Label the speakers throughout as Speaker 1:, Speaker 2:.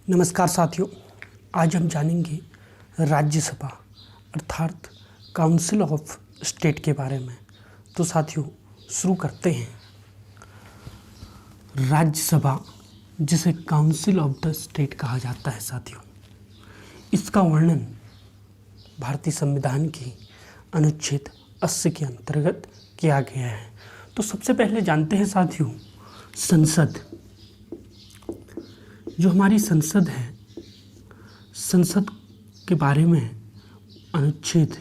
Speaker 1: नमस्कार साथियों, आज हम जानेंगे राज्यसभा अर्थात काउंसिल ऑफ स्टेट के बारे में। तो साथियों शुरू करते हैं। राज्यसभा जिसे काउंसिल ऑफ द स्टेट कहा जाता है साथियों, इसका वर्णन भारतीय संविधान के अनुच्छेद 80 के अंतर्गत किया गया है। तो सबसे पहले जानते हैं साथियों, संसद। जो हमारी संसद है, संसद के बारे में अनुच्छेद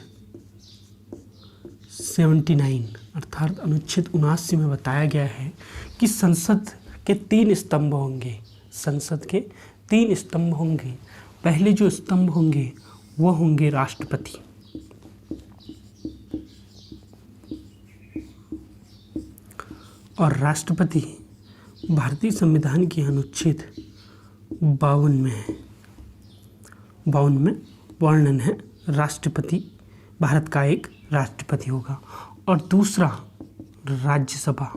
Speaker 1: 79 अर्थात अनुच्छेद 79 में बताया गया है कि संसद के 3 स्तंभ होंगे। संसद के 3 स्तंभ होंगे। पहले जो स्तंभ होंगे वो होंगे राष्ट्रपति, और राष्ट्रपति भारतीय संविधान के अनुच्छेद 52 में है। 52 में वर्णन है राष्ट्रपति भारत का एक राष्ट्रपति होगा। और दूसरा राज्यसभा,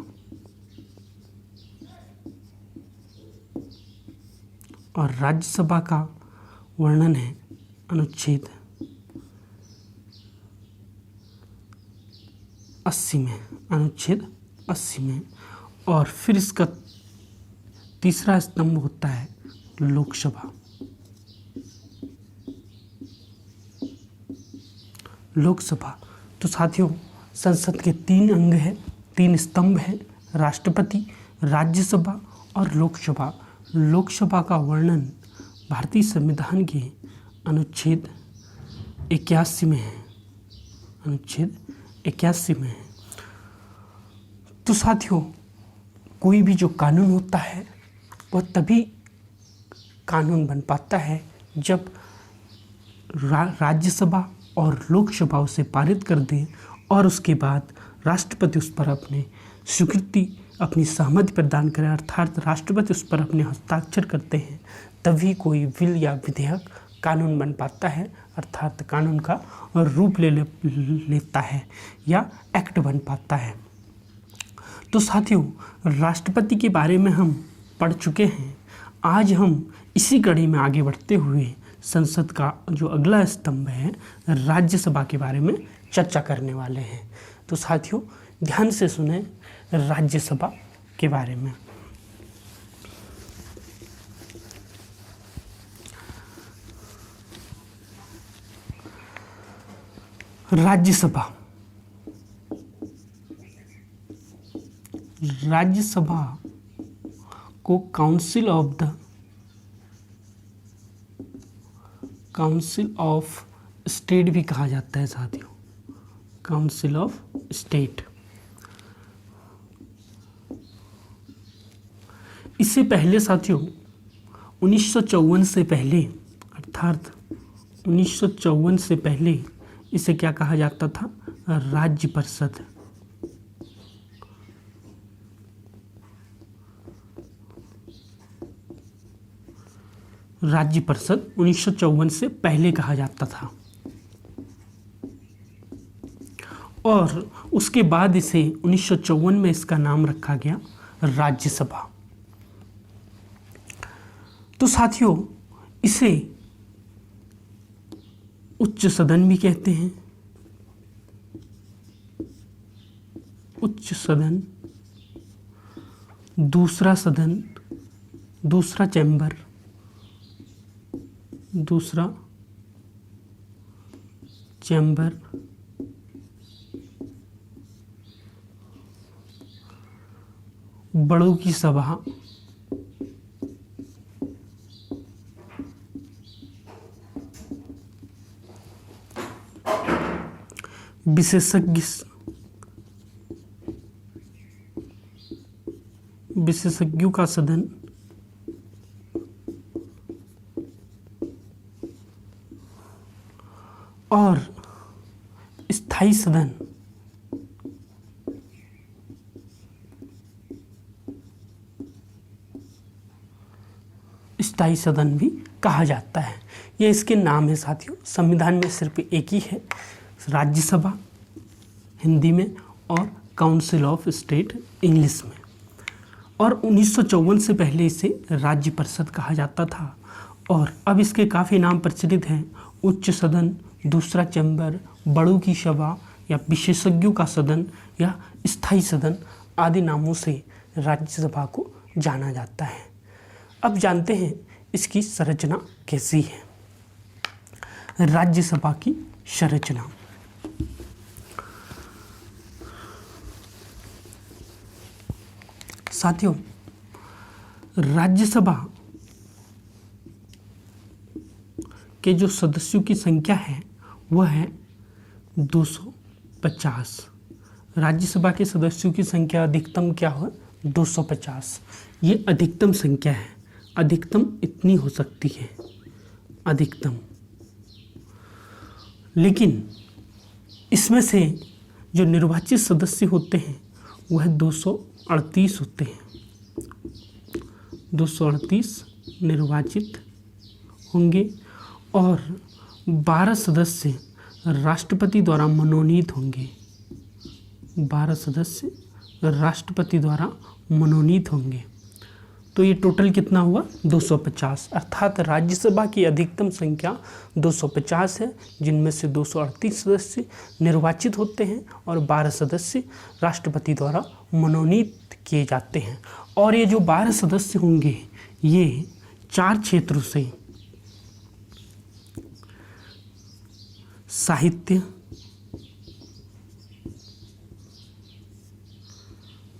Speaker 1: और राज्यसभा का वर्णन है अनुच्छेद 80 में, अनुच्छेद 80 में। और फिर इसका तीसरा स्तंभ होता है लोकसभा। लोकसभा तो साथियों संसद के 3 अंग हैं, 3 स्तंभ हैं, राष्ट्रपति, राज्यसभा और लोकसभा। लोकसभा का वर्णन भारतीय संविधान के अनुच्छेद 81 में है, अनुच्छेद 81 में है। तो साथियों कोई भी जो कानून होता है वह तभी कानून बन पाता है जब राज्यसभा और लोकसभा उसे पारित कर दे और उसके बाद राष्ट्रपति उस पर अपने स्वीकृति, अपनी सहमति प्रदान करे, अर्थात राष्ट्रपति उस पर अपने हस्ताक्षर करते हैं, तभी कोई बिल या विधेयक कानून बन पाता है, अर्थात कानून का रूप लेता है या एक्ट बन पाता है। तो साथियों राष्ट्रपति के बारे में हम पढ़ चुके हैं। आज हम इसी कड़ी में आगे बढ़ते हुए संसद का जो अगला स्तंभ है राज्यसभा के बारे में चर्चा करने वाले हैं। तो साथियों ध्यान से सुने राज्यसभा के बारे में। राज्यसभा को काउंसिल ऑफ स्टेट भी कहा जाता है साथियों, काउंसिल ऑफ स्टेट। इससे पहले साथियों 1954 से पहले, अर्थात 1954 से पहले इसे क्या कहा जाता था? राज्य परिषद। राज्य परिषद 1954 से पहले कहा जाता था और उसके बाद इसे 1954 में इसका नाम रखा गया राज्यसभा। तो साथियों इसे उच्च सदन भी कहते हैं। उच्च सदन, दूसरा सदन, दूसरा चैम्बर, दूसरा चैम्बर, बड़ों की सभा, विशेषज्ञों का सदन, और स्थायी सदन। स्थायी सदन भी कहा जाता है। ये इसके नाम है साथियों। संविधान में सिर्फ एक ही है, राज्यसभा हिंदी में और काउंसिल ऑफ स्टेट इंग्लिश में। और 1954 से पहले इसे राज्य परिषद कहा जाता था और अब इसके काफ़ी नाम प्रचलित हैं, उच्च सदन, दूसरा चैम्बर, बड़ों की सभा या विशेषज्ञों का सदन या स्थायी सदन आदि नामों से राज्यसभा को जाना जाता है। अब जानते हैं इसकी संरचना कैसी है। राज्यसभा की संरचना। साथियों, राज्यसभा के जो सदस्यों की संख्या है वह है 250। राज्यसभा के सदस्यों की संख्या अधिकतम क्या हो? 250। ये अधिकतम संख्या है, अधिकतम इतनी हो सकती है, अधिकतम। लेकिन इसमें से जो निर्वाचित सदस्य होते हैं वह 238 होते हैं। 238 निर्वाचित होंगे और 12 सदस्य राष्ट्रपति द्वारा मनोनीत होंगे। 12 सदस्य राष्ट्रपति द्वारा मनोनीत होंगे। तो ये टोटल कितना हुआ? 250। अर्थात राज्यसभा की अधिकतम संख्या 250 है, जिनमें से 238 सदस्य निर्वाचित होते हैं और 12 सदस्य राष्ट्रपति द्वारा मनोनीत किए जाते हैं। और ये जो 12 सदस्य होंगे ये 4 क्षेत्रों से साहित्य,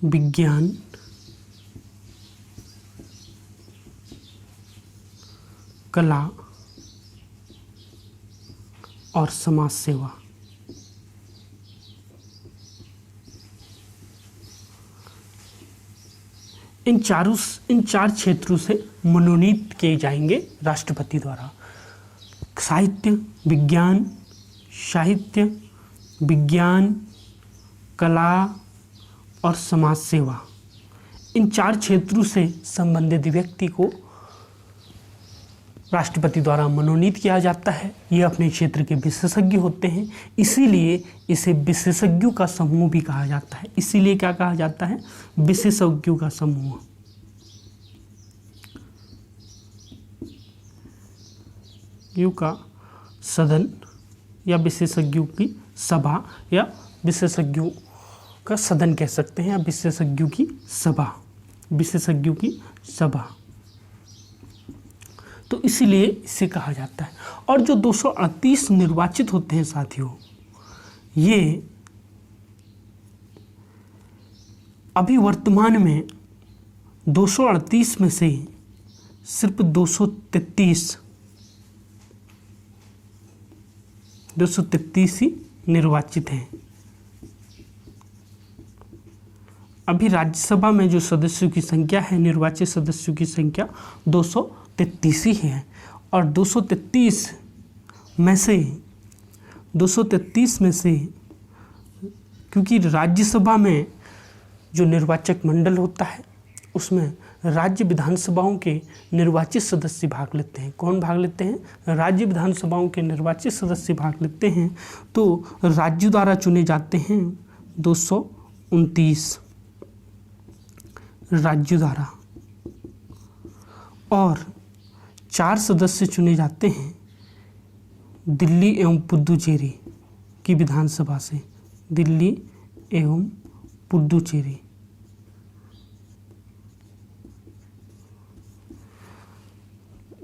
Speaker 1: विज्ञान, कला और समाज सेवा, इन चार क्षेत्रों से मनोनीत किए जाएंगे राष्ट्रपति द्वारा। साहित्य, विज्ञान, कला और समाज सेवा, इन 4 क्षेत्रों से संबंधित व्यक्ति को राष्ट्रपति द्वारा मनोनीत किया जाता है। ये अपने क्षेत्र के विशेषज्ञ होते हैं, इसीलिए इसे विशेषज्ञों का समूह भी कहा जाता है। इसीलिए क्या कहा जाता है? विशेषज्ञों का समूह। यू का सदन या विशेषज्ञों की सभा या विशेषज्ञों का सदन कह सकते हैं, या विशेषज्ञों की सभा, विशेषज्ञों की सभा। तो इसीलिए इसे कहा जाता है। और जो 238 निर्वाचित होते हैं साथियों, ये अभी वर्तमान में 238 में से सिर्फ 233 ही निर्वाचित हैं। अभी राज्यसभा में जो सदस्यों की संख्या है, निर्वाचित सदस्यों की संख्या 233 ही है। और 233 में से क्योंकि राज्यसभा में जो निर्वाचक मंडल होता है उसमें राज्य विधानसभाओं के निर्वाचित सदस्य भाग लेते हैं। कौन भाग लेते हैं? राज्य विधानसभाओं के निर्वाचित सदस्य भाग लेते हैं। तो राज्य द्वारा चुने जाते हैं 229 राज्यों द्वारा, और 4 सदस्य चुने जाते हैं दिल्ली एवं पुडुचेरी की विधानसभा से। दिल्ली एवं पुडुचेरी,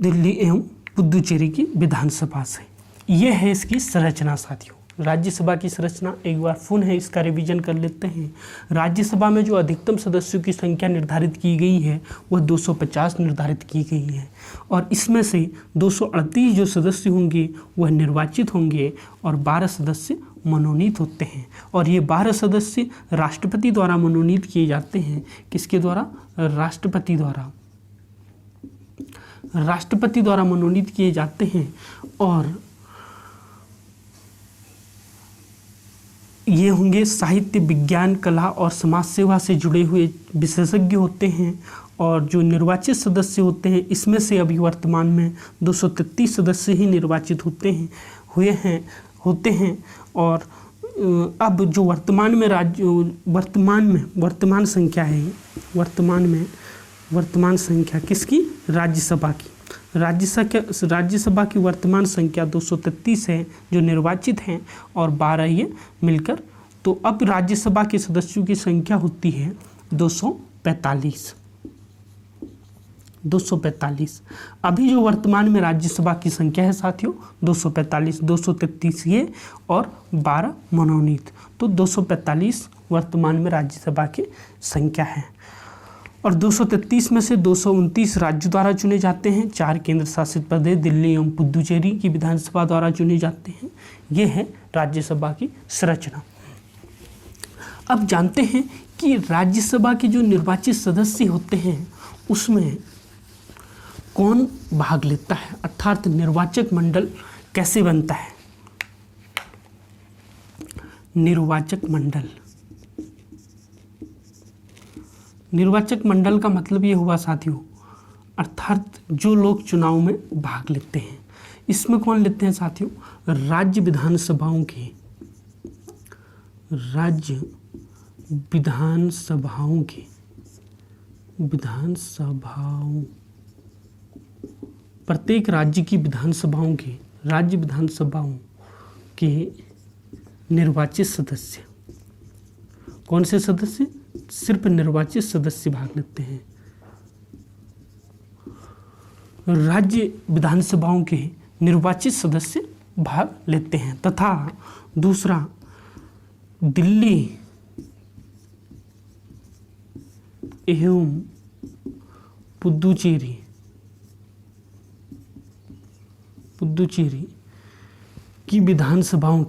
Speaker 1: दिल्ली एवं पुडुचेरी की विधानसभा से। यह है इसकी संरचना साथियों। राज्यसभा की संरचना एक बार पुनः इसका रिवीजन कर लेते हैं। राज्यसभा में जो अधिकतम सदस्यों की संख्या निर्धारित की गई है वह 250 निर्धारित की गई है, और इसमें से 238 जो सदस्य होंगे वह निर्वाचित होंगे और 12 सदस्य मनोनीत होते हैं। और ये 12 सदस्य राष्ट्रपति द्वारा मनोनीत किए जाते हैं। किसके द्वारा? राष्ट्रपति द्वारा। राष्ट्रपति द्वारा मनोनीत किए जाते हैं, और ये होंगे साहित्य, विज्ञान, कला और समाज सेवा से जुड़े हुए विशेषज्ञ होते हैं। और जो निर्वाचित सदस्य होते हैं इसमें से अभी वर्तमान में 233 सदस्य ही निर्वाचित होते हैं। और अब जो वर्तमान संख्या है, वर्तमान संख्या किसकी? राज्यसभा की। राज्यसभा की वर्तमान संख्या 233 है जो निर्वाचित हैं, और 12 ये मिलकर। तो अब राज्यसभा के सदस्यों की संख्या होती है 245। अभी जो वर्तमान में राज्यसभा की संख्या है साथियों 245, 233 ये और 12 मनोनीत, तो 245 वर्तमान में राज्यसभा की संख्या है। और 233 में से 229 राज्यों द्वारा चुने जाते हैं, 4 केंद्र शासित प्रदेश दिल्ली एवं पुदुचेरी की विधानसभा द्वारा चुने जाते हैं। ये है राज्यसभा की संरचना। अब जानते हैं कि राज्यसभा के जो निर्वाचित सदस्य होते हैं उसमें कौन भाग लेता है, अर्थात निर्वाचक मंडल कैसे बनता है। निर्वाचक मंडल का मतलब ये हुआ साथियों, अर्थात जो लोग चुनाव में भाग लेते हैं। इसमें कौन लेते हैं साथियों, राज्य विधानसभाओं प्रत्येक राज्य की राज्य विधानसभाओं के निर्वाचित सदस्य। कौन से सदस्य, सिर्फ निर्वाचित सदस्य भाग लेते हैं। राज्य विधानसभाओं के निर्वाचित सदस्य भाग लेते हैं। तथा दूसरा, दिल्ली एवं पुदुचेरी की विधानसभाओं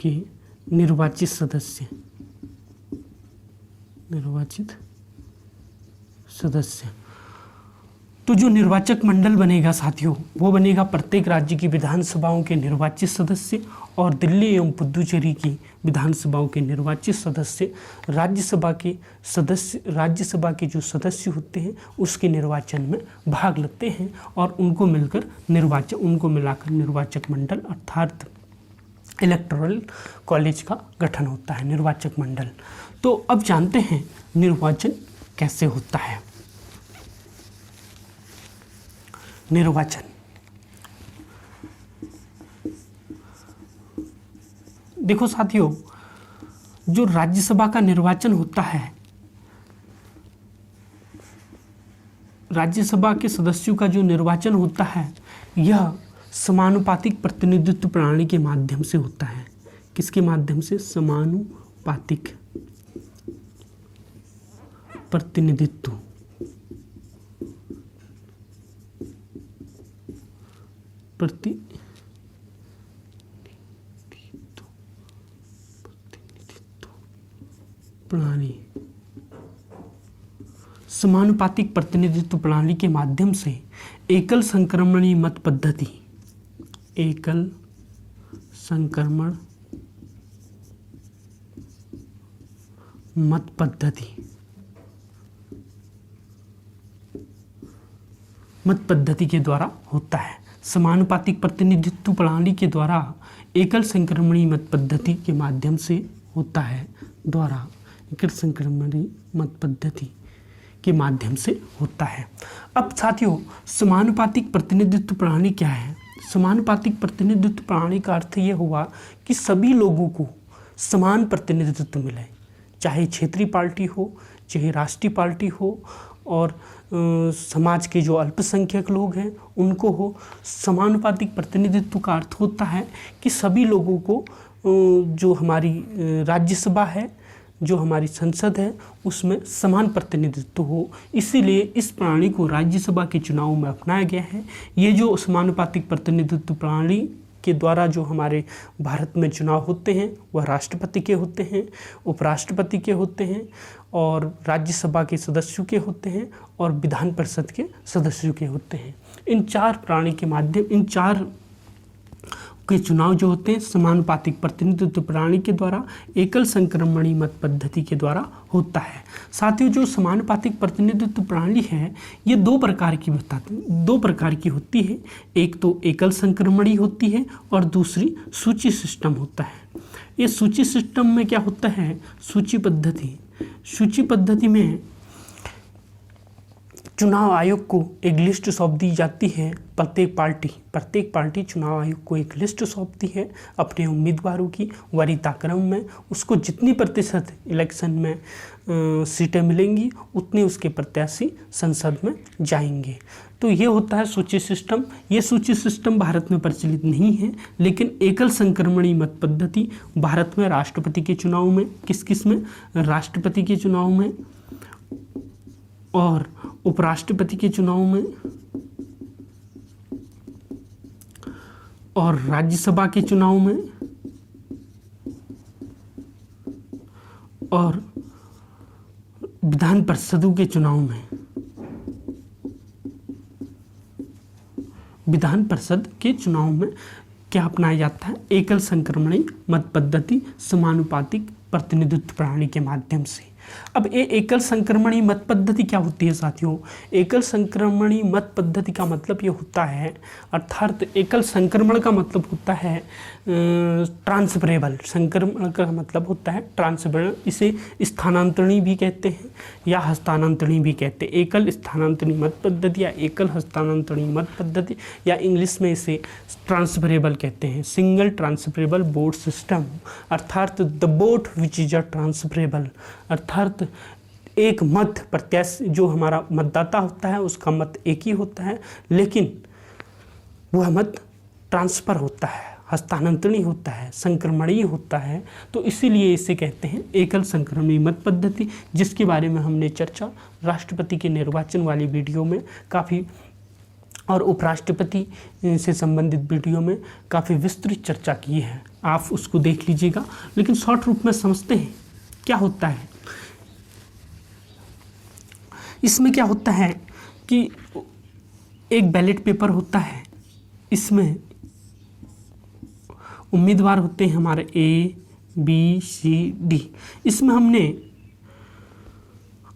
Speaker 1: के निर्वाचित सदस्य तो जो निर्वाचक मंडल बनेगा साथियों वो बनेगा प्रत्येक राज्य की विधानसभाओं के निर्वाचित सदस्य और दिल्ली एवं पुदुचेरी की विधानसभाओं के निर्वाचित सदस्य राज्यसभा के जो सदस्य होते हैं उसके निर्वाचन में भाग लेते हैं और उनको मिलाकर निर्वाचक मंडल अर्थात इलेक्टोरल कॉलेज का गठन होता है, निर्वाचक मंडल। तो अब जानते हैं निर्वाचन कैसे होता है। निर्वाचन, देखो साथियों, जो राज्यसभा का निर्वाचन होता है, राज्यसभा के सदस्यों का जो निर्वाचन होता है यह समानुपातिक प्रतिनिधित्व प्रणाली के माध्यम से होता है। किसके माध्यम से, समानुपातिक प्रतिनिधित्व प्रणाली, समानुपातिक प्रतिनिधित्व प्रणाली के माध्यम से एकल संक्रमणीय मत पद्धति, मत पद्धति के द्वारा होता है। समानुपातिक प्रतिनिधित्व प्रणाली के द्वारा एकल संक्रमणीय मत पद्धति के माध्यम से होता है, एकल संक्रमणीय मत पद्धति के माध्यम से होता है। अब साथियों, समानुपातिक प्रतिनिधित्व प्रणाली क्या है? समानुपातिक प्रतिनिधित्व प्रणाली का अर्थ ये हुआ कि सभी लोगों को समान प्रतिनिधित्व मिले, चाहे क्षेत्रीय पार्टी हो, चाहे राष्ट्रीय पार्टी हो, और समाज के जो अल्पसंख्यक लोग हैं उनको हो। समानुपातिक प्रतिनिधित्व का अर्थ होता है कि सभी लोगों को जो हमारी राज्यसभा है, जो हमारी संसद है, उसमें समान प्रतिनिधित्व हो। इसीलिए इस प्रणाली को राज्यसभा के चुनाव में अपनाया गया है। ये जो समानुपातिक प्रतिनिधित्व प्रणाली के द्वारा जो हमारे भारत में चुनाव होते हैं वह राष्ट्रपति के होते हैं, उपराष्ट्रपति के होते हैं, और राज्यसभा के सदस्यों के होते हैं, और विधान परिषद के सदस्यों के होते हैं। इन चार के चुनाव जो होते हैं समानुपातिक प्रतिनिधित्व प्रणाली के द्वारा, एकल संक्रमणीय मत पद्धति के द्वारा होता है। साथियों, जो समानुपातिक प्रतिनिधित्व प्रणाली है ये दो प्रकार की होती है। एक तो एकल संक्रमणीय होती है और दूसरी सूची सिस्टम होता है। ये सूची सिस्टम में क्या होता है, सूची पद्धति सूची पद्धति में चुनाव आयोग को एक लिस्ट सौंप दी जाती है। प्रत्येक पार्टी चुनाव आयोग को एक लिस्ट सौंपती है अपने उम्मीदवारों की वरीयता क्रम में। उसको जितनी प्रतिशत इलेक्शन में सीटें मिलेंगी उतने उसके प्रत्याशी संसद में जाएंगे। तो ये होता है सूची सिस्टम। ये सूची सिस्टम भारत में प्रचलित नहीं है, लेकिन एकल संक्रमणी मत पद्धति भारत में राष्ट्रपति के चुनाव में, किस में, राष्ट्रपति के चुनाव में और उपराष्ट्रपति के चुनाव में और राज्यसभा के चुनाव में और विधान परिषदों के चुनाव में, विधान परिषद के चुनाव में क्या अपनाया जाता है? एकल संक्रमणी मत पद्धति समानुपातिक प्रतिनिधित्व प्रणाली के माध्यम से। अब ये एकल संक्रमणी मत पद्धति क्या होती है साथियों? एकल संक्रमणी मत पद्धति का मतलब ये होता है, अर्थात एकल संक्रमण का मतलब होता है ट्रांसफरेबल। संक्रमण का मतलब होता है ट्रांसफरेबल। इसे स्थानांतरणी भी कहते हैं या हस्तांतरणी भी कहते हैं। एकल स्थानांतरणी मत पद्धति या एकल हस्तांतरणी मत पद्धति या इंग्लिश में इसे ट्रांसफरेबल कहते हैं। सिंगल ट्रांसफरेबल वोट सिस्टम, अर्थात the vote which is a transferable, अर्थात एक मत प्रत्याशी जो हमारा मतदाता होता है उसका मत एक ही होता है, लेकिन वह मत ट्रांसफर होता है, हस्तांतरणी होता है, संक्रमणीय होता है। तो इसीलिए इसे कहते हैं एकल संक्रमणी मत पद्धति, जिसके बारे में हमने चर्चा राष्ट्रपति के निर्वाचन वाली वीडियो में काफ़ी और उपराष्ट्रपति से संबंधित वीडियो में काफ़ी विस्तृत चर्चा की है। आप उसको देख लीजिएगा, लेकिन शॉर्ट रूप में समझते हैं क्या होता है। इसमें क्या होता है कि एक बैलेट पेपर होता है, इसमें उम्मीदवार होते हैं हमारे A, B, C, D। इसमें हमने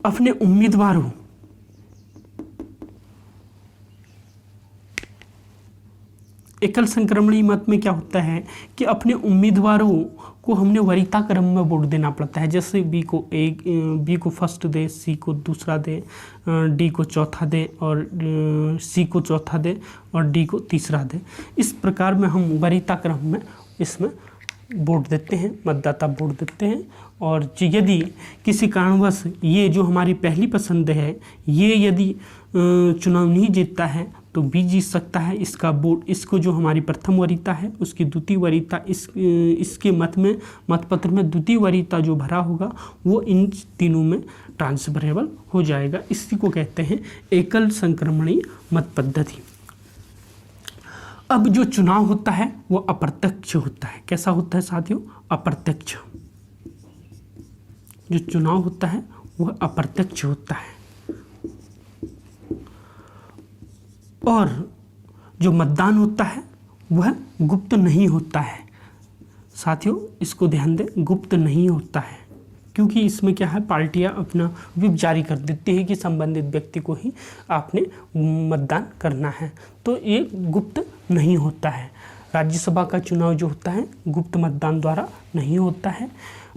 Speaker 1: अपने उम्मीदवारों एकल संक्रमणी मत में क्या होता है कि अपने उम्मीदवारों को हमने वरीयता क्रम में वोट देना पड़ता है। जैसे बी को फर्स्ट दे, सी को दूसरा दे, डी को चौथा दे और सी को चौथा दे और डी को तीसरा दे। इस प्रकार में हम वरीयता क्रम में इसमें वोट देते हैं, मतदाता वोट देते हैं। और यदि किसी कारणवश ये जो हमारी पहली पसंद है ये यदि चुनाव नहीं जीतता है तो बी जीत सकता है। इसका वोट, इसको जो हमारी प्रथम वरीयता है उसकी द्वितीय वरीयता, इसके मतपत्र में द्वितीय वरीयता जो भरा होगा वो इन तीनों में ट्रांसफरेबल हो जाएगा। इसी को कहते हैं एकल संक्रमणी मत पद्धति। अब जो चुनाव होता है वो अप्रत्यक्ष होता है। कैसा होता है साथियों? अप्रत्यक्ष। जो चुनाव होता है वह अप्रत्यक्ष होता है और जो मतदान होता है वह गुप्त नहीं होता है। साथियों इसको ध्यान दें, गुप्त नहीं होता है, क्योंकि इसमें क्या है, पार्टियां अपना व्हिप जारी कर देती है कि संबंधित व्यक्ति को ही आपने मतदान करना है, तो ये गुप्त नहीं होता है। राज्यसभा का चुनाव जो होता है गुप्त मतदान द्वारा नहीं होता है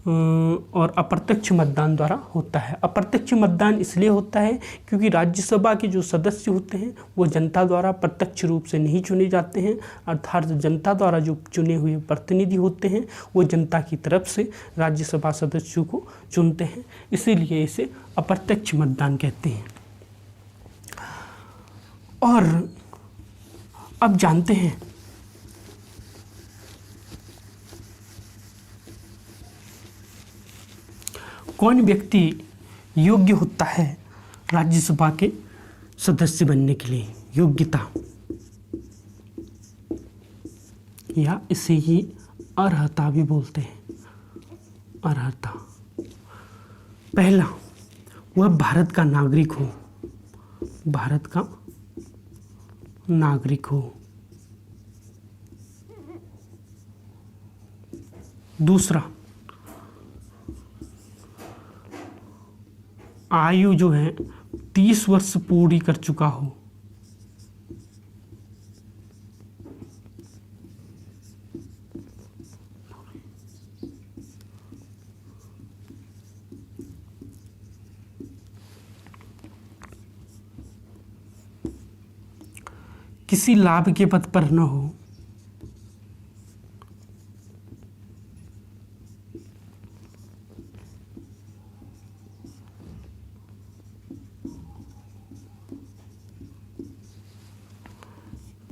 Speaker 1: और अप्रत्यक्ष मतदान द्वारा होता है। अप्रत्यक्ष मतदान इसलिए होता है क्योंकि राज्यसभा के जो सदस्य होते हैं वो जनता द्वारा प्रत्यक्ष रूप से नहीं चुने जाते हैं, अर्थात जनता द्वारा जो चुने हुए प्रतिनिधि होते हैं वो जनता की तरफ से राज्यसभा सदस्यों को चुनते हैं, इसीलिए इसे अप्रत्यक्ष मतदान कहते हैं। और अब जानते हैं कौन व्यक्ति योग्य होता है राज्यसभा के सदस्य बनने के लिए। योग्यता या इसे ही अर्हता भी बोलते हैं। अर्हता, पहला वह भारत का नागरिक हो, भारत का नागरिक हो। दूसरा, आयु जो है 30 वर्ष पूरी कर चुका हो। किसी लाभ के पद पर न हो।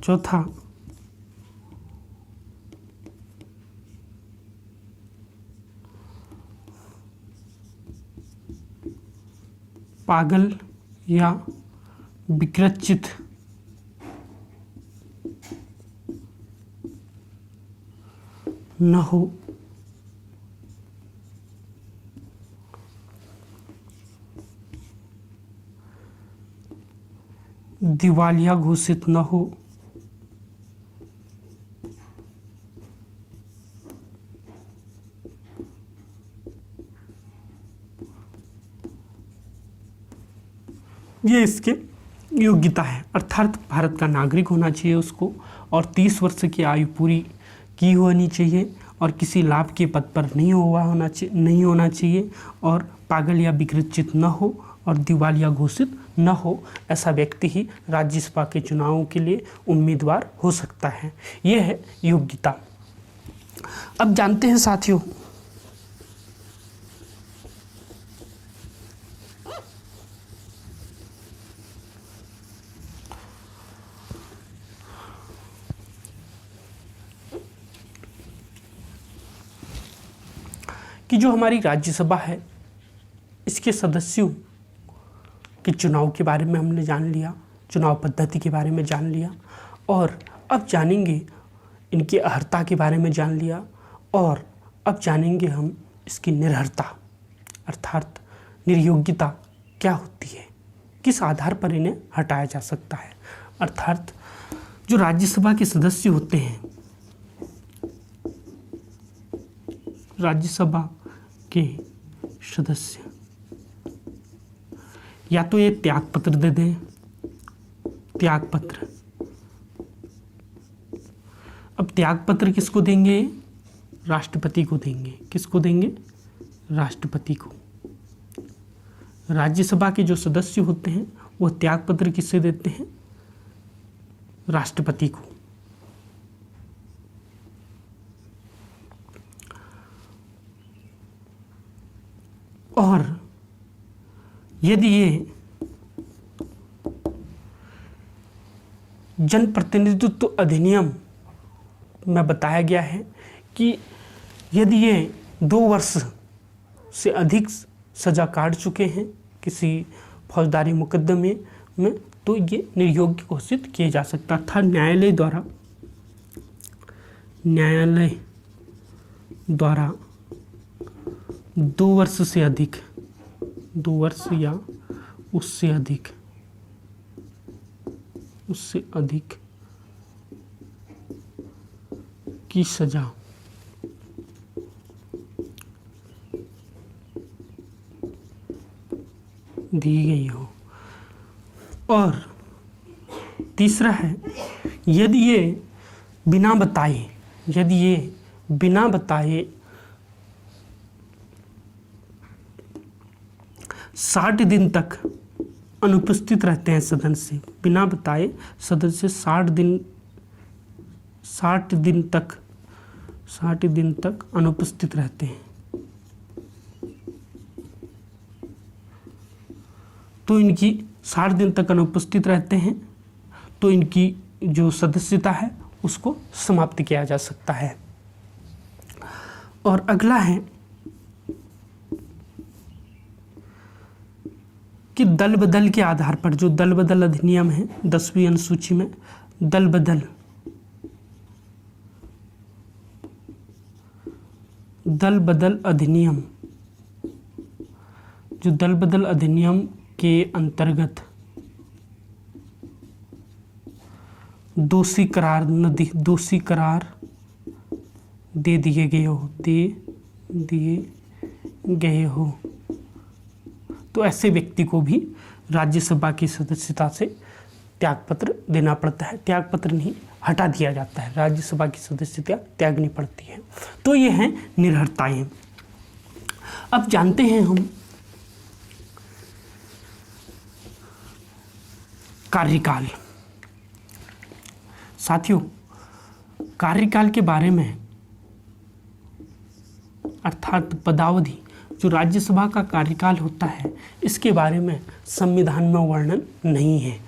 Speaker 1: चौथा, पागल या विकृत न हो। दिवालिया घोषित न हो। ये इसके योग्यता है, अर्थात भारत का नागरिक होना चाहिए उसको, और 30 वर्ष की आयु पूरी की होनी चाहिए, और किसी लाभ के पद पर नहीं होना चाहिए, और पागल या विकृत न हो, और दिवालिया घोषित न हो। ऐसा व्यक्ति ही राज्यसभा के चुनावों के लिए उम्मीदवार हो सकता है। यह है योग्यता। अब जानते हैं साथियों, कि जो हमारी राज्यसभा है, इसके सदस्यों के चुनाव के बारे में हमने जान लिया, चुनाव पद्धति के बारे में जान लिया, और अब जानेंगे इनकी अर्हता के बारे में जान लिया, और अब जानेंगे हम इसकी निर्हरता अर्थात निर्योग्यता क्या होती है, किस आधार पर इन्हें हटाया जा सकता है। अर्थात जो राज्यसभा के सदस्य होते हैं, राज्यसभा के सदस्य या तो ये त्यागपत्र दे दें, त्यागपत्र। अब त्यागपत्र किसको देंगे? राष्ट्रपति को देंगे। किसको देंगे? राष्ट्रपति को। राज्यसभा के जो सदस्य होते हैं वो त्यागपत्र किससे देते हैं? राष्ट्रपति को। और यदि ये जनप्रतिनिधित्व अधिनियम में बताया गया है कि यदि ये 2 वर्ष से अधिक सजा काट चुके हैं किसी फौजदारी मुकदमे में, तो ये निर्योग्य घोषित किए जा सकता था न्यायालय द्वारा 2 वर्ष से अधिक, 2 वर्ष या उससे अधिक की सजा दी गई हो। और तीसरा है, यदि ये बिना बताए 60 दिन तक अनुपस्थित रहते हैं सदन से, बिना बताए सदस्य 60 दिन तक अनुपस्थित रहते हैं, तो इनकी 60 दिन तक अनुपस्थित रहते हैं तो इनकी जो सदस्यता है उसको समाप्त किया जा सकता है। और अगला है कि दल बदल के आधार पर, जो दल बदल अधिनियम है 10वीं अनुसूची में, दल बदल अधिनियम, जो दल बदल अधिनियम के अंतर्गत दोषी करार दे दिए गए हो तो ऐसे व्यक्ति को भी राज्यसभा की सदस्यता से त्यागपत्र देना पड़ता है। त्यागपत्र नहीं, हटा दिया जाता है, राज्यसभा की सदस्यता त्यागनी पड़ती है। तो ये हैं निर्हरताएं। अब जानते हैं हम कार्यकाल। साथियों, कार्यकाल के बारे में अर्थात पदावधि, जो राज्यसभा का कार्यकाल होता है, इसके बारे में संविधान में वर्णन नहीं है।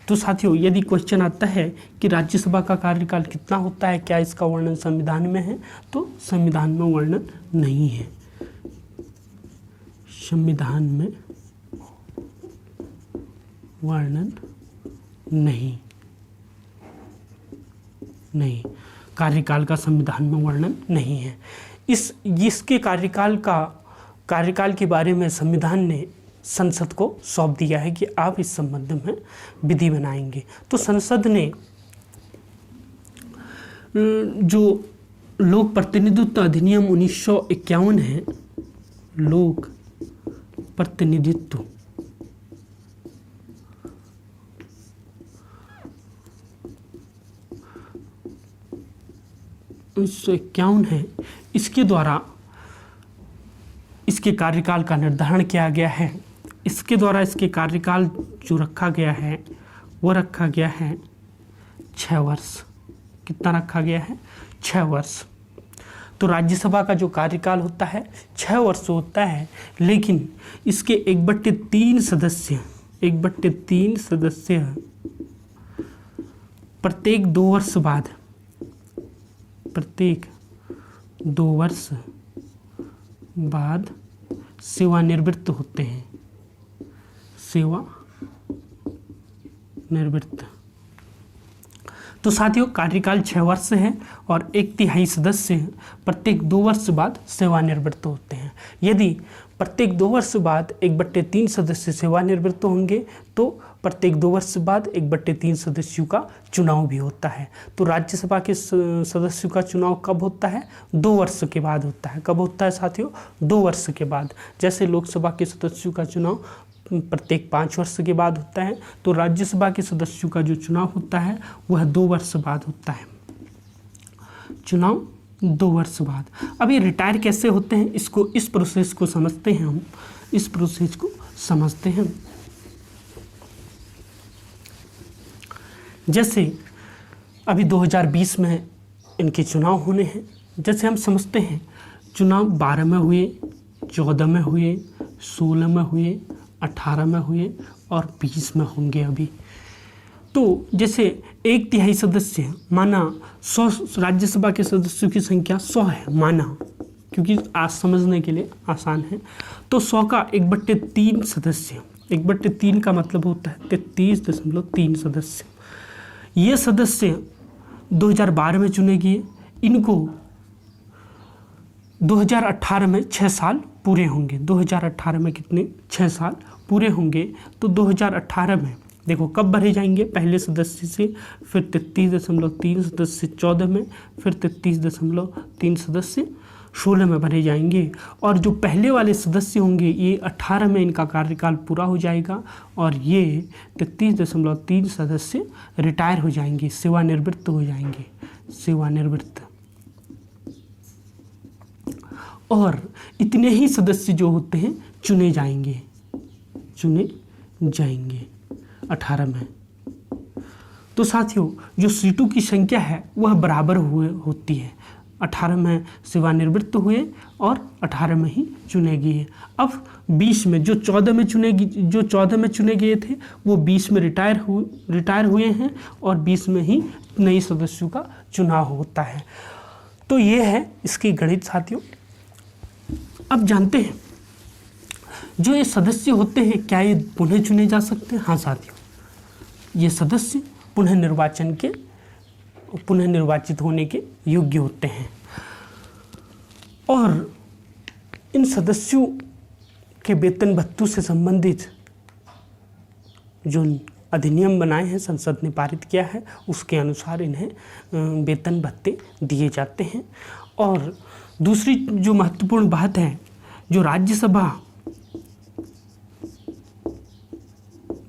Speaker 1: तो साथियों, यदि क्वेश्चन आता है कि राज्यसभा का कार्यकाल कितना होता है, क्या इसका वर्णन संविधान में है, तो संविधान में वर्णन नहीं है। संविधान में वर्णन नहीं, कार्यकाल का संविधान में वर्णन नहीं है। इसके कार्यकाल के बारे में संविधान ने संसद को सौंप दिया है कि आप इस संबंध में विधि बनाएंगे। तो संसद ने जो लोक प्रतिनिधित्व अधिनियम 1951 है, लोक प्रतिनिधित्व 1951 है, इसके द्वारा इसके कार्यकाल का निर्धारण किया गया है। इसके द्वारा इसके कार्यकाल जो रखा गया है वो रखा गया है 6 वर्ष। कितना रखा गया है? 6 वर्ष। तो राज्यसभा का जो कार्यकाल होता है 6 वर्ष होता है, लेकिन इसके 1/3 सदस्य प्रत्येक 2 वर्ष बाद सेवानिवृत्त होते हैं। सेवानिवृत्त। तो साथियों, कार्यकाल 6 वर्ष है और 1/3 सदस्य प्रत्येक 2 वर्ष बाद सेवानिवृत्त होते हैं। यदि प्रत्येक 2 वर्ष बाद 1/3 सदस्य सेवानिवृत्त होंगे तो प्रत्येक 2 वर्ष बाद 1/3 सदस्यों का चुनाव भी होता है। तो राज्यसभा के सदस्यों का चुनाव कब होता है? 2 वर्ष के बाद होता है। कब होता है साथियों? 2 वर्ष के बाद। जैसे लोकसभा के सदस्यों का चुनाव प्रत्येक 5 वर्ष के बाद होता है, तो राज्यसभा के सदस्यों का जो चुनाव होता है वह 2 वर्ष बाद होता है। चुनाव 2 वर्ष बाद। अब ये रिटायर कैसे होते हैं, इस प्रोसेस को समझते हैं हम। इस प्रोसेस को समझते हैं। जैसे अभी 2020 में इनके चुनाव होने हैं। जैसे हम समझते हैं चुनाव 12 में हुए, 14 में हुए, 16 में हुए, 18 में हुए और 20 में होंगे अभी। तो जैसे 1/3 सदस्य माना 100, राज्यसभा के सदस्यों की संख्या 100 है माना, क्योंकि आज समझने के लिए आसान है। तो 100 का 1/3 सदस्य, 1/3 का मतलब होता है 33.3 सदस्य। ये सदस्य 2012 में चुने गए। इनको 2018 में 6 साल पूरे होंगे। 2018 में कितने? 6 साल पूरे होंगे। तो 2018 में देखो कब भरे जाएंगे? पहले सदस्य से, फिर 33.3 सदस्य 14 में, फिर 33.3 सदस्य 16 में भरे जाएंगे। और जो पहले वाले सदस्य होंगे ये 18 में इनका कार्यकाल पूरा हो जाएगा और ये 33.3 सदस्य रिटायर हो जाएंगे, सेवानिवृत्त हो जाएंगे, सेवानिवृत्त। और इतने ही सदस्य जो होते हैं चुने जाएंगे 18 में। तो साथियों, जो सीटों की संख्या है वह बराबर होती है। 18 में सेवानिवृत्त हुए और 18 में ही चुने गए। अब 20 में जो 14 में चुने गए थे वो 20 में रिटायर हुए हैं और 20 में ही नए सदस्यों का चुनाव होता है। तो ये है इसकी गणित साथियों। अब जानते हैं जो ये सदस्य होते हैं क्या ये पुनः चुने जा सकते हैं? हाँ साथियों, ये सदस्य पुनः निर्वाचित होने के योग्य होते हैं। और इन सदस्यों के वेतन भत्तों से संबंधित जो अधिनियम बनाए हैं, संसद ने पारित किया है, उसके अनुसार इन्हें वेतन भत्ते दिए जाते हैं। और दूसरी जो महत्वपूर्ण बात है, जो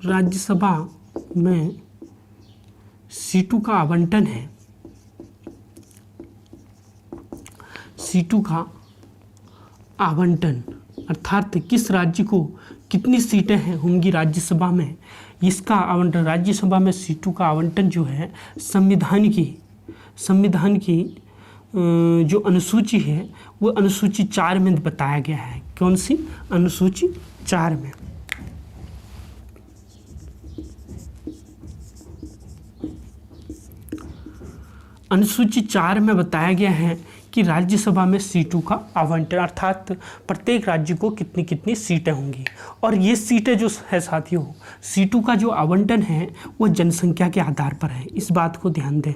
Speaker 1: राज्यसभा में सीटों का आवंटन है, सीटों का आवंटन अर्थात किस राज्य को कितनी सीटें हैं होंगी राज्यसभा में, इसका आवंटन, राज्यसभा में सीटों का आवंटन जो है संविधान की जो अनुसूची है वो अनुसूची 4 में बताया गया है। कौन सी? अनुसूची 4 में। अनुसूची 4 में बताया गया है कि राज्यसभा में सीटों का आवंटन, अर्थात प्रत्येक राज्य को कितनी कितनी सीटें होंगी। और ये सीटें जो है साथियों, सीटों का जो आवंटन है वो जनसंख्या के आधार पर है। इस बात को ध्यान दें,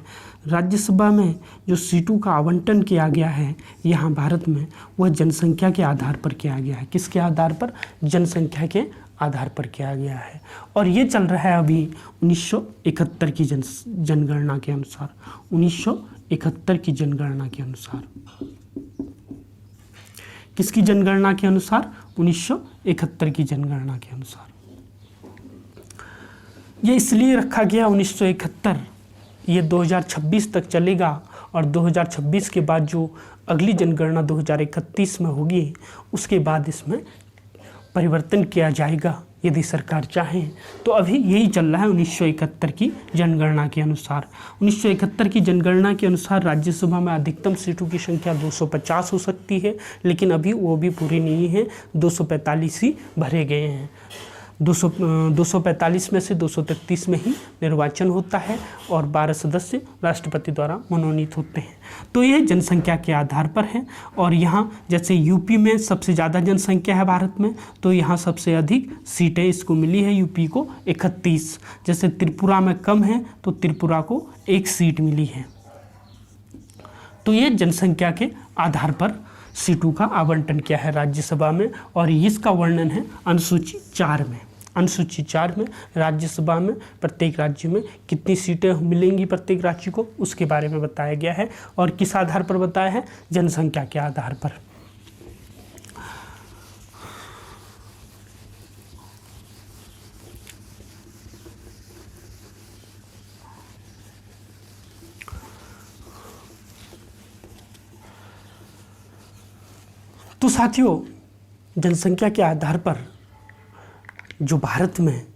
Speaker 1: राज्यसभा में जो सीटों का आवंटन किया गया है यहाँ भारत में, वह जनसंख्या के आधार पर किया गया है। किसके आधार पर? जनसंख्या के आधार पर किया गया है। और ये चल रहा है अभी 1971 की जनगणना के अनुसार। 1971 की जनगणना के अनुसार। किसकी जनगणना के अनुसार? 1971 की जनगणना के अनुसार। ये इसलिए रखा गया 1971, ये 2026 तक चलेगा और 2026 के बाद जो अगली जनगणना 2031 में होगी उसके बाद इसमें परिवर्तन किया जाएगा यदि सरकार चाहे। तो अभी यही चल रहा है 1971 की जनगणना के अनुसार। 1971 की जनगणना के अनुसार राज्यसभा में अधिकतम सीटों की संख्या 250 हो सकती है, लेकिन अभी वो भी पूरी नहीं है, 245 ही भरे गए हैं। 245 में से 233 में ही निर्वाचन होता है और 12 सदस्य राष्ट्रपति द्वारा मनोनीत होते हैं। तो ये जनसंख्या के आधार पर है। और यहाँ जैसे यूपी में सबसे ज़्यादा जनसंख्या है भारत में, तो यहाँ सबसे अधिक सीटें इसको मिली है, यूपी को 31। जैसे त्रिपुरा में कम है तो त्रिपुरा को 1 सीट मिली है। तो ये जनसंख्या के आधार पर सीटों का आवंटन किया है राज्यसभा में, और इसका वर्णन है अनुसूची 4 में। अनुसूची 4 में राज्यसभा में प्रत्येक राज्य में कितनी सीटें मिलेंगी प्रत्येक राज्य को, उसके बारे में बताया गया है। और किस आधार पर बताया है? जनसंख्या के आधार पर। तो साथियों, जनसंख्या के आधार पर जो भारत में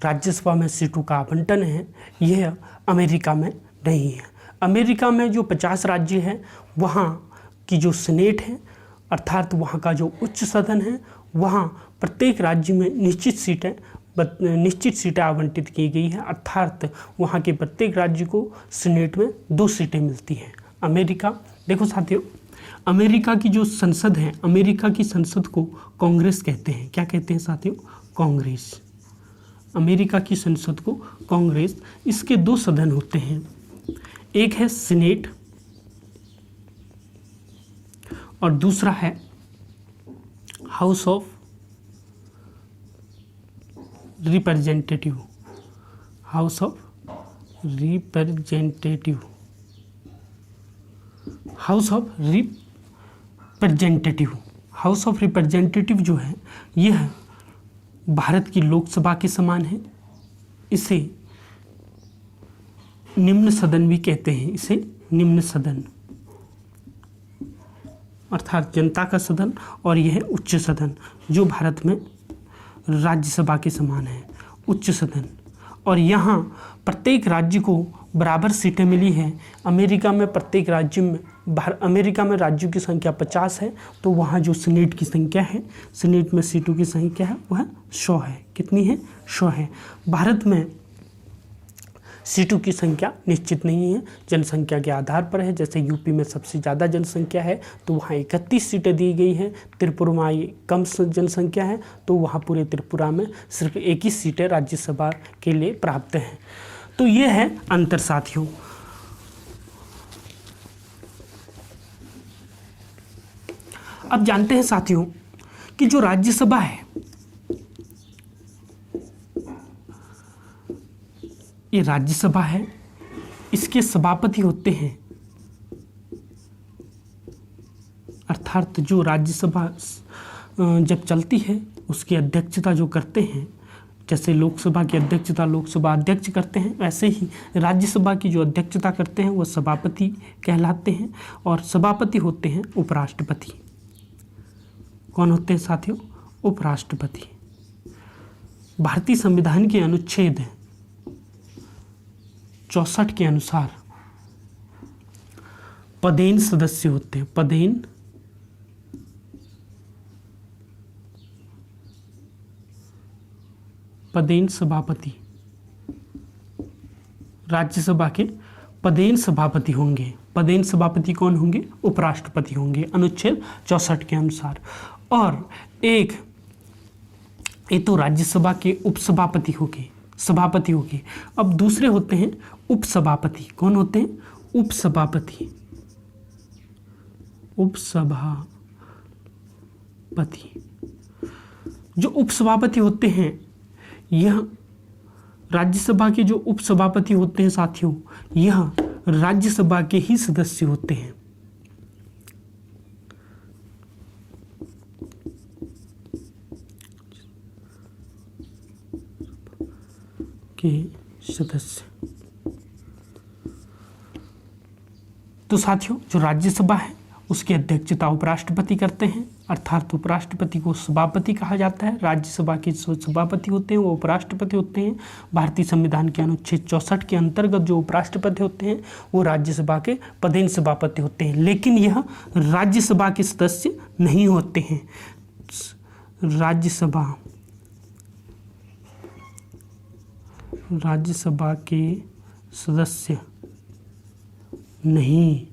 Speaker 1: राज्यसभा में सीटों का आवंटन है, यह अमेरिका में नहीं है। अमेरिका में जो 50 राज्य हैं वहाँ की जो सीनेट है, अर्थात वहाँ का जो उच्च सदन है, वहाँ प्रत्येक राज्य में निश्चित सीटें आवंटित की गई हैं, अर्थात वहाँ के प्रत्येक राज्य को सीनेट में 2 सीटें मिलती हैं। अमेरिका, देखो साथियों, अमेरिका की जो संसद है, अमेरिका की संसद को कांग्रेस कहते हैं। क्या कहते हैं साथियों? कांग्रेस। अमेरिका की संसद को कांग्रेस। इसके 2 सदन होते हैं, एक है सीनेट और दूसरा है house of representative. House of representative. House of representative. House of representative जो है यह भारत की लोकसभा के समान है। इसे निम्न सदन भी कहते हैं। इसे निम्न सदन अर्थात जनता का सदन, और यह उच्च सदन जो भारत में राज्यसभा के समान है, उच्च सदन। और यहाँ प्रत्येक राज्य को बराबर सीटें मिली हैं। अमेरिका में प्रत्येक राज्य में अमेरिका में राज्यों की संख्या 50 है, तो वहाँ जो सीनेट की संख्या है, सीनेट में सीटों की संख्या है वह 100 है। कितनी है? 100 है। भारत में सीटों की संख्या निश्चित नहीं है, जनसंख्या के आधार पर है। जैसे यूपी में सबसे ज़्यादा जनसंख्या है तो वहाँ 31 सीटें दी गई हैं। त्रिपुरा में कम जनसंख्या है तो वहाँ पूरे त्रिपुरा में सिर्फ 21 सीटें राज्यसभा के लिए प्राप्त हैं। तो ये है अंतर साथियों। अब जानते हैं साथियों कि जो राज्यसभा है, ये राज्यसभा है, इसके सभापति होते हैं, अर्थात जो राज्यसभा जब चलती है उसकी अध्यक्षता जो करते हैं, जैसे लोकसभा की अध्यक्षता लोकसभा अध्यक्ष करते हैं, वैसे ही राज्यसभा की जो अध्यक्षता करते हैं वो सभापति कहलाते हैं। और सभापति होते हैं उपराष्ट्रपति। कौन होते हैं साथियों? उपराष्ट्रपति। भारतीय संविधान के अनुच्छेद 64 के अनुसार पदेन सदस्य होते हैं। पदेन सभापति, राज्यसभा के पदेन सभापति होंगे। पदेन सभापति कौन होंगे? उपराष्ट्रपति होंगे अनुच्छेद 64 के अनुसार। और एक ये तो राज्यसभा के उपसभापति होंगे, सभापति होंगे। अब दूसरे होते हैं उपसभापति। कौन होते हैं? उपसभापति। जो उपसभापति होते हैं, यह राज्यसभा के जो उपसभापति होते हैं साथियों, यह राज्यसभा के ही सदस्य होते हैं। सदस्य। तो साथियों, जो राज्यसभा है उसकी अध्यक्षता उपराष्ट्रपति करते हैं, अर्थात उपराष्ट्रपति को सभापति कहा जाता है। राज्यसभा के जो सभापति होते हैं वो उपराष्ट्रपति होते हैं। भारतीय संविधान के अनुच्छेद 64 के अंतर्गत जो उपराष्ट्रपति होते हैं वो राज्यसभा के पदेन सभापति होते हैं, लेकिन यह राज्यसभा के सदस्य नहीं होते हैं। राज्यसभा के सदस्य नहीं,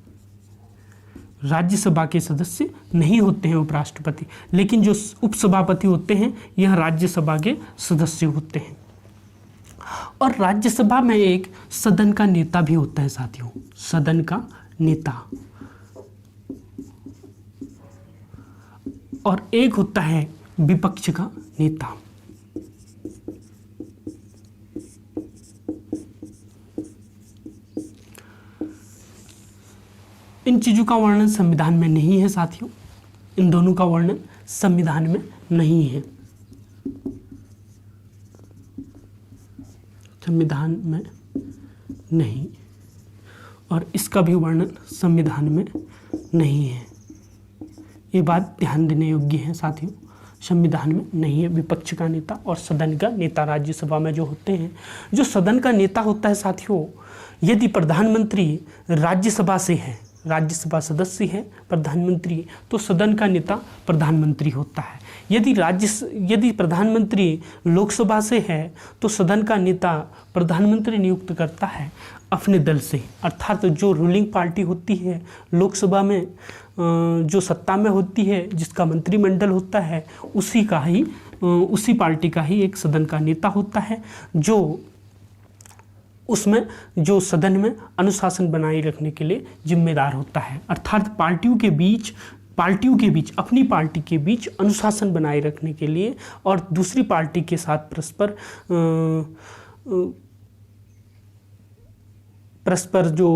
Speaker 1: राज्यसभा के सदस्य नहीं होते हैं उपराष्ट्रपति, लेकिन जो उपसभापति होते हैं यह राज्यसभा के सदस्य होते हैं। और राज्यसभा में एक सदन का नेता भी होता है साथियों, सदन का नेता। और एक होता है विपक्ष का नेता। इन चीज़ों का वर्णन संविधान में नहीं है साथियों, इन दोनों का वर्णन संविधान में नहीं है, संविधान में नहीं, और इसका भी वर्णन संविधान में नहीं है। ये बात ध्यान देने योग्य है साथियों, संविधान में नहीं है विपक्ष का नेता और सदन का नेता। राज्यसभा में जो होते हैं, जो सदन का नेता होता है साथियों, यदि प्रधानमंत्री राज्यसभा से है, राज्यसभा सदस्य है प्रधानमंत्री, तो सदन का नेता प्रधानमंत्री होता है। यदि प्रधानमंत्री लोकसभा से है तो सदन का नेता प्रधानमंत्री नियुक्त करता है अपने दल से, अर्थात जो रूलिंग पार्टी होती है लोकसभा में, जो सत्ता में होती है, जिसका मंत्रिमंडल होता है, उसी पार्टी का ही एक सदन का नेता होता है, जो सदन में अनुशासन बनाए रखने के लिए जिम्मेदार होता है। अर्थात पार्टियों के बीच अपनी पार्टी के बीच अनुशासन बनाए रखने के लिए और दूसरी पार्टी के साथ परस्पर जो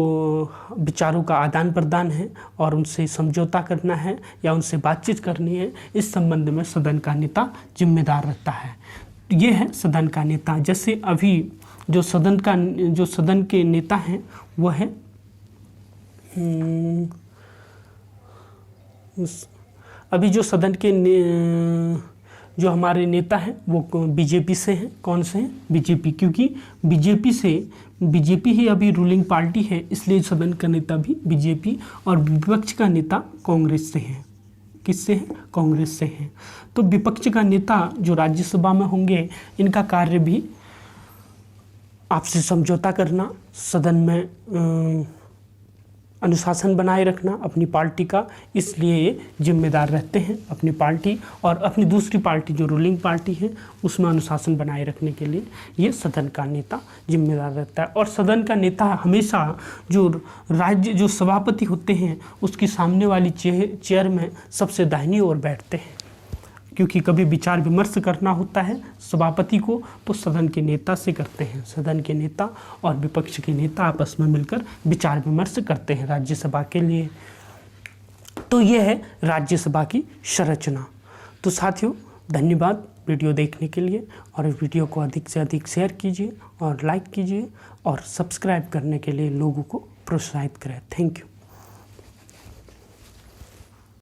Speaker 1: विचारों का आदान प्रदान है और उनसे समझौता करना है या उनसे बातचीत करनी है, इस संबंध में सदन का नेता जिम्मेदार रहता है। ये है सदन का नेता। जैसे अभी जो सदन के नेता हैं वह है अभी जो सदन के जो हमारे नेता हैं वो बीजेपी से हैं। कौन से हैं? बीजेपी, क्योंकि बीजेपी ही अभी रूलिंग पार्टी है, इसलिए सदन का नेता भी बीजेपी और विपक्ष का नेता कांग्रेस से है। किससे है? कांग्रेस से है। तो विपक्ष का नेता जो राज्यसभा में होंगे, इनका कार्य भी आपसे समझौता करना, सदन में अनुशासन बनाए रखना अपनी पार्टी का, इसलिए ये जिम्मेदार रहते हैं अपनी पार्टी और अपनी दूसरी पार्टी जो रूलिंग पार्टी है उसमें अनुशासन बनाए रखने के लिए ये सदन का नेता जिम्मेदार रहता है। और सदन का नेता हमेशा जो सभापति होते हैं उसकी सामने वाली चेयर में सबसे दाहिनी ओर बैठते हैं, क्योंकि कभी विचार विमर्श करना होता है सभापति को तो सदन के नेता से करते हैं। सदन के नेता और विपक्ष के नेता आपस में मिलकर विचार विमर्श करते हैं राज्यसभा के लिए। तो ये है राज्यसभा की संरचना। तो साथियों, धन्यवाद वीडियो देखने के लिए, और इस वीडियो को अधिक से अधिक शेयर कीजिए और लाइक कीजिए और सब्सक्राइब करने के लिए लोगों को प्रोत्साहित करें। Thank you.